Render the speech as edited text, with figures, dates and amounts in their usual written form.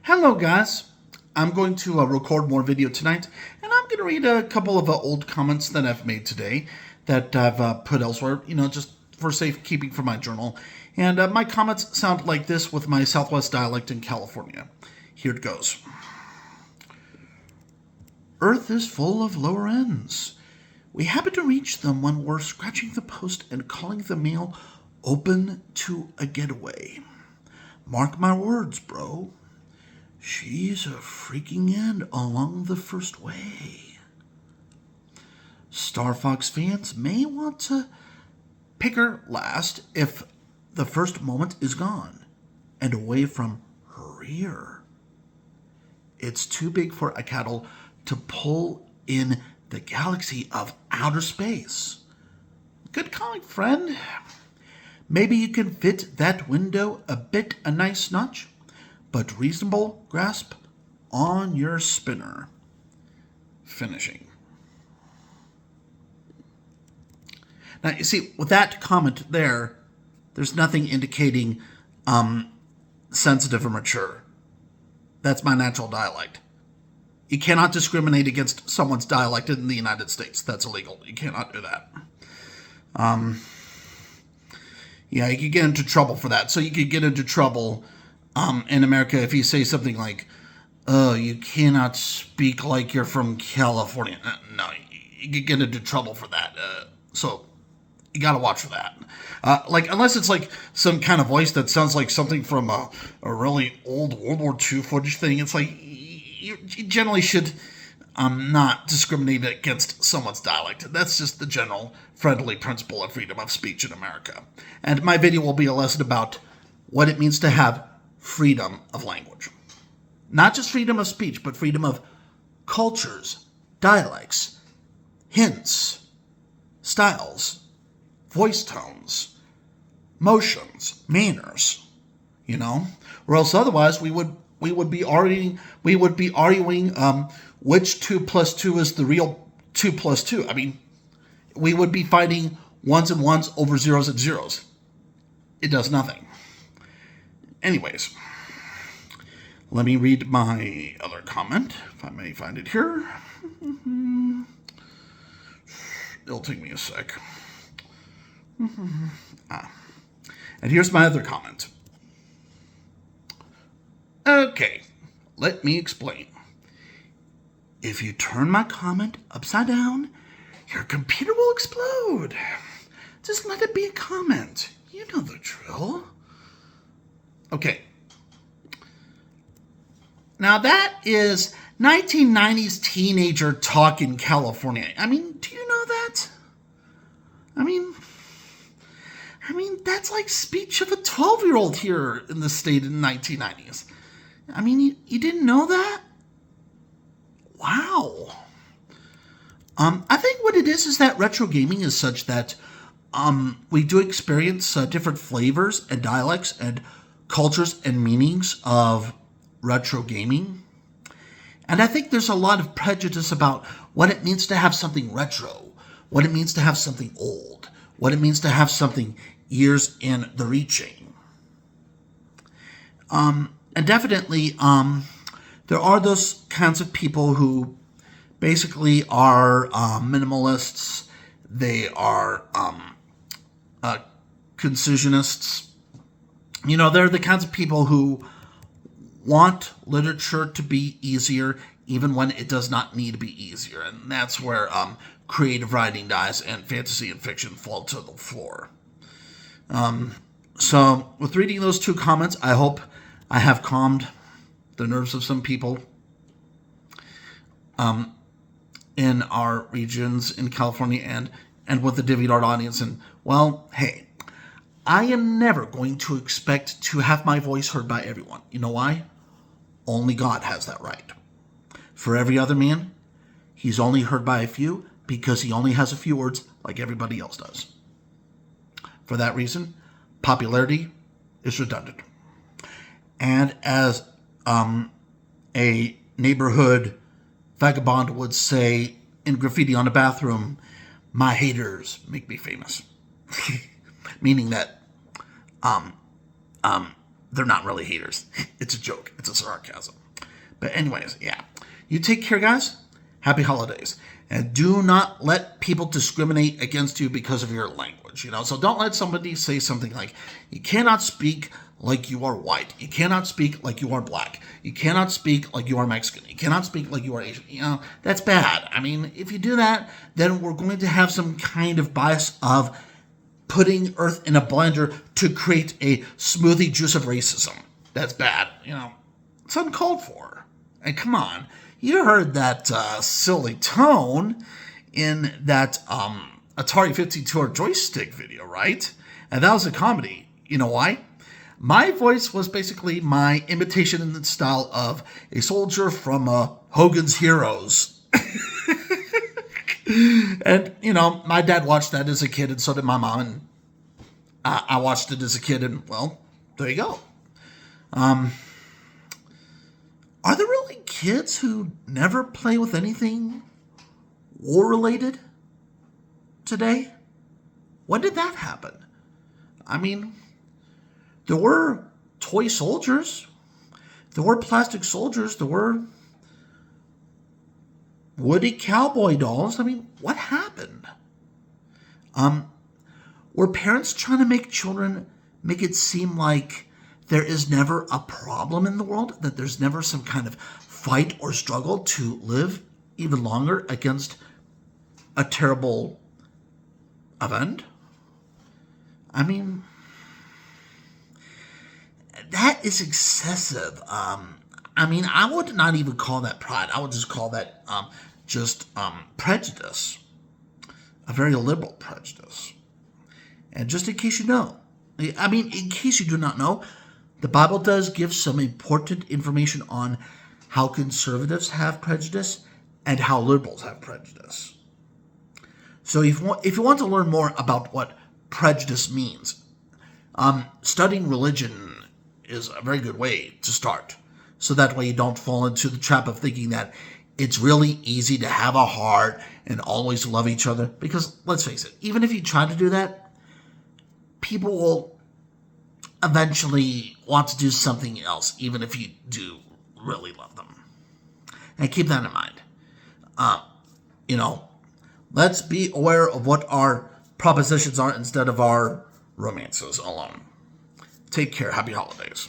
Hello, guys. I'm going to record more video tonight, and I'm going to read a couple of old comments that I've made today that I've put elsewhere, just for safekeeping for my journal. And my comments sound like this with my Southwest dialect in California. Here it goes. Earth is full of lower ends. We happen to reach them when we're scratching the post and calling the mail open to a getaway. Mark my words, bro. She's a freaking end along the first way. Star Fox fans may want to pick her last if the first moment is gone and away from her rear. It's too big for a cattle to pull in the galaxy of outer space. Good calling, friend. Maybe you can fit that window a nice notch, but reasonable grasp on your spinner. Finishing. Now, you see, with that comment there's nothing indicating sensitive or mature. That's my natural dialect. You cannot discriminate against someone's dialect in the United States. That's illegal. You cannot do that. Yeah, you could get into trouble for that. So you could get into trouble in America if you say something like, "Oh, you cannot speak like you're from California." No, you could get into trouble for that. So you got to watch for that. Unless it's like some kind of voice that sounds like something from a really old World War II footage thing. It's like you generally should not discriminate against someone's dialect. That's just the general friendly principle of freedom of speech in America. And my video will be a lesson about what it means to have freedom of language. Not just freedom of speech, but freedom of cultures, dialects, hints, styles, voice tones, motions, manners, or else otherwise we would be arguing which 2 plus 2 is the real 2 plus 2. I mean, we would be fighting ones and ones over zeros and zeros. It does nothing. Anyways, let me read my other comment, if I may find it here. It'll take me a sec. And here's my other comment. Okay, let me explain. If you turn my comment upside down, your computer will explode. Just let it be a comment. You know the drill. Okay. Now that is 1990s teenager talk in California. I mean, do you know that? I mean, that's like speech of a 12-year-old here in the state in the 1990s. I mean, you didn't know that? Wow. I think what it is that retro gaming is such that we do experience different flavors and dialects and cultures and meanings of retro gaming. And I think there's a lot of prejudice about what it means to have something retro, what it means to have something old, what it means to have something years in the reaching. And definitely, there are those kinds of people who basically are minimalists. They are concisionists. They're the kinds of people who want literature to be easier, even when it does not need to be easier. And that's where creative writing dies and fantasy and fiction fall to the floor. So with reading those two comments, I hope I have calmed the nerves of some people in our regions in California and with the DeviantArt audience. And, well, hey, I am never going to expect to have my voice heard by everyone. You know why? Only God has that right. For every other man, he's only heard by a few because he only has a few words like everybody else does. For that reason, popularity is redundant. And as a neighborhood vagabond would say in graffiti on a bathroom, my haters make me famous. Meaning that they're not really haters. It's a joke. It's a sarcasm. But anyways, yeah. You take care, guys. Happy holidays. And do not let people discriminate against you because of your language, So don't let somebody say something like, you cannot speak like you are white. You cannot speak like you are black. You cannot speak like you are Mexican. You cannot speak like you are Asian. That's bad. I mean, if you do that, then we're going to have some kind of bias of putting earth in a blender to create a smoothie juice of racism. That's bad. It's uncalled for. And come on. You heard that silly tone in that Atari 52 joystick video, right? And that was a comedy. You know why? My voice was basically my imitation in the style of a soldier from Hogan's Heroes. And, my dad watched that as a kid, and so did my mom, and I watched it as a kid, and, well, there you go. Are there really kids who never play with anything war-related today? When did that happen? I mean, there were toy soldiers. There were plastic soldiers. There were woody cowboy dolls. I mean, what happened? Were parents trying to make children make it seem like there is never a problem in the world, that there's never some kind of fight or struggle to live even longer against a terrible event? I mean, that is excessive. I would not even call that pride. I would just call that just prejudice, a very liberal prejudice. And just in case you know, in case you do not know, the Bible does give some important information on how conservatives have prejudice and how liberals have prejudice. So if you want to learn more about what prejudice means, studying religion is a very good way to start. So that way you don't fall into the trap of thinking that it's really easy to have a heart and always love each other. Because let's face it, even if you try to do that, people will eventually want to do something else, even if you do really love them. And keep that in mind. Let's be aware of what our propositions are instead of our romances alone. Take care. Happy holidays.